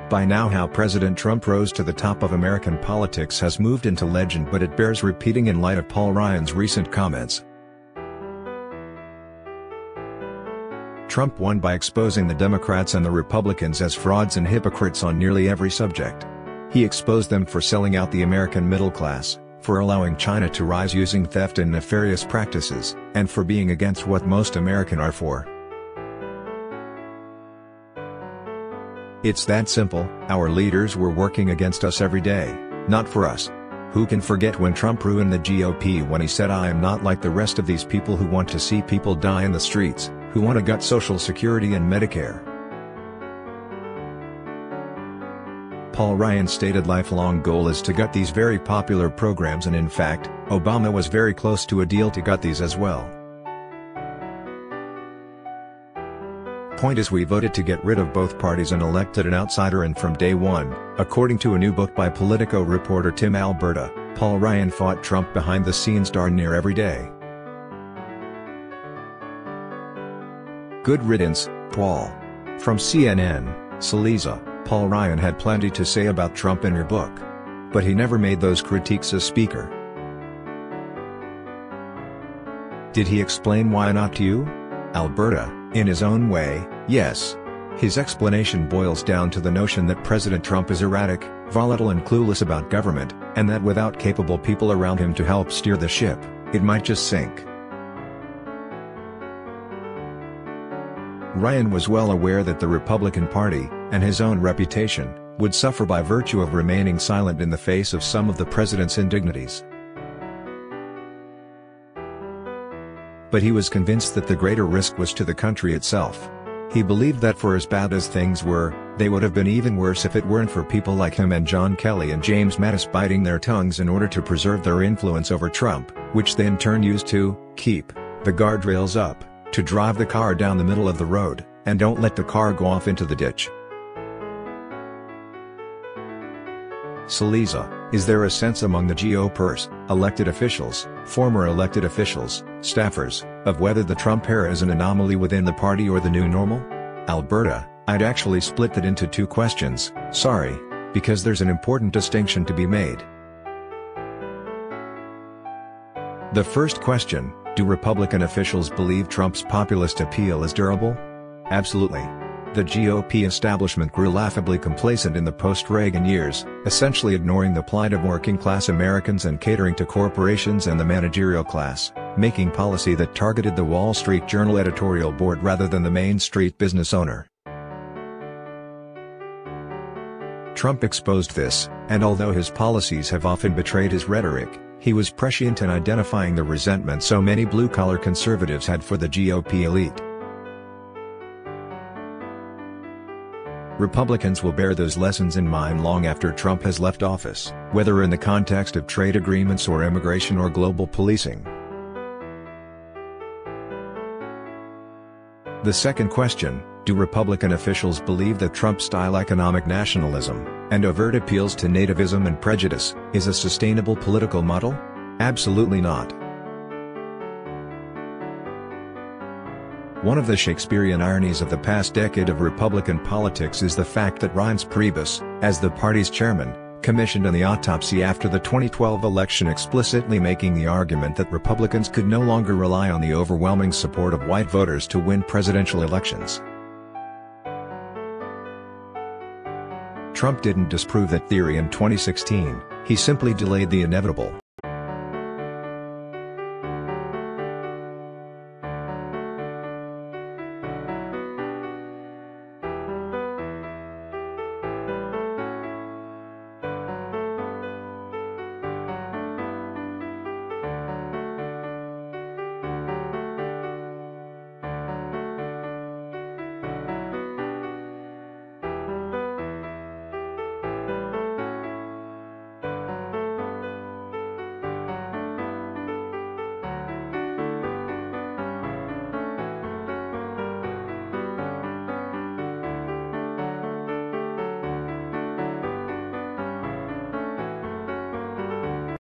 By now how President Trump rose to the top of American politics has moved into legend, but it bears repeating in light of Paul Ryan's recent comments. Trump won by exposing the Democrats and the Republicans as frauds and hypocrites on nearly every subject. He exposed them for selling out the American middle class, for allowing China to rise using theft and nefarious practices, and for being against what most Americans are for. It's that simple. Our leaders were working against us every day, not for us. Who can forget when Trump ruined the GOP when he said, "I am not like the rest of these people who want to see people die in the streets, who want to gut Social Security and Medicare." Paul Ryan's stated lifelong goal is to gut these very popular programs, and in fact, Obama was very close to a deal to gut these as well. Point is, we voted to get rid of both parties and elected an outsider, and from day one, according to a new book by Politico reporter Tim Alberta, Paul Ryan fought Trump behind the scenes darn near every day. Good riddance, Paul. From CNN, Saliza, Paul Ryan had plenty to say about Trump in your book. But he never made those critiques as speaker. Did he explain why not to you? Alberta, in his own way, yes. His explanation boils down to the notion that President Trump is erratic, volatile and clueless about government, and that without capable people around him to help steer the ship, it might just sink. Ryan was well aware that the Republican Party, and his own reputation, would suffer by virtue of remaining silent in the face of some of the president's indignities. But he was convinced that the greater risk was to the country itself. He believed that for as bad as things were, they would have been even worse if it weren't for people like him and John Kelly and James Mattis biting their tongues in order to preserve their influence over Trump, which they in turn used to keep the guardrails up, to drive the car down the middle of the road, and don't let the car go off into the ditch. Saliza, is there a sense among the GOPers, elected officials, former elected officials, staffers, of whether the Trump era is an anomaly within the party or the new normal? Alberta, I'd actually split that into two questions, sorry, because there's an important distinction to be made. The first question, do Republican officials believe Trump's populist appeal is durable? Absolutely. The GOP establishment grew laughably complacent in the post-Reagan years, essentially ignoring the plight of working-class Americans and catering to corporations and the managerial class, making policy that targeted the Wall Street Journal editorial board rather than the Main Street business owner. Trump exposed this, and although his policies have often betrayed his rhetoric, he was prescient in identifying the resentment so many blue-collar conservatives had for the GOP elite. Republicans will bear those lessons in mind long after Trump has left office, whether in the context of trade agreements or immigration or global policing. The second question, do Republican officials believe that Trump-style economic nationalism, and overt appeals to nativism and prejudice, is a sustainable political model? Absolutely not. One of the Shakespearean ironies of the past decade of Republican politics is the fact that Reince Priebus, as the party's chairman, commissioned an autopsy after the 2012 election, explicitly making the argument that Republicans could no longer rely on the overwhelming support of white voters to win presidential elections. Trump didn't disprove that theory in 2016, he simply delayed the inevitable.